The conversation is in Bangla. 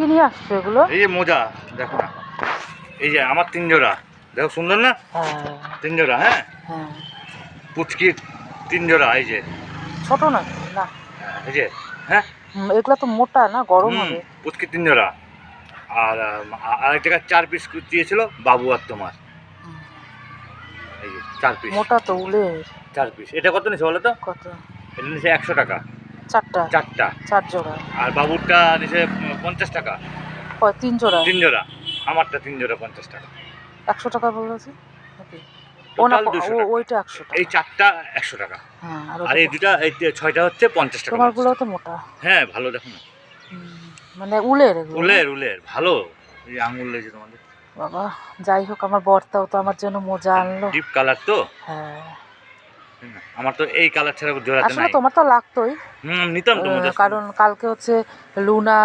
কি নিয়ে আসছো এগুলো? এই যে মোজা দেখো না, এই যে আমার 3 জোড়া, দেখো সুন্দর না? হ্যাঁ 3 জোড়া। হ্যাঁ, হ্যাঁ। পুচকির 3 জোড়া। এই যে ছোট না না? এই যে, হ্যাঁ এগুলো তো মোটা না, গরম হবে। পুচকির 3 জোড়া। আর আরেক জায়গায় 4 পিস দিয়েছিল বাবু আর তোমার। এই যে 4 পিস, মোটা তো উলের। 4 পিস। এটা কত নিছে বলো তো? কত? এটা নিছে 100 টাকা। চারটা? 4টা। 4 জোড়া। আর বাবুরটা নিছে 50 টাকা। 3 জোড়া? 3 জোড়া। আমারটা 3 জোড়া 50 টাকা। 100 টাকা বলেছে নাকি? ও না, টোটাল 200 টাকা। ওইটা 100 টাকা। এই 4টা 100 টাকা। হ্যাঁ। আর এই দুটা, এই 6টা হচ্ছে 50 টাকা। তোমারগুলো তো মোটা। হ্যাঁ ভালো, দেখো না। মানে উলের এগুলো? উলের ভালো। এই আঙুল লেগে তোমাদের। বাবা, যাই হোক, আমার বর্তাও তো আমার জন্য মোজা আনলো। ডিপ কালার তো। হ্যাঁ। আমার তো এই কালার ছাড়া জোড়াতে আসলে নাই। তোমার তো লাগতোই। নিতাম তো মোজা। কারণ কালকে হচ্ছে লুনা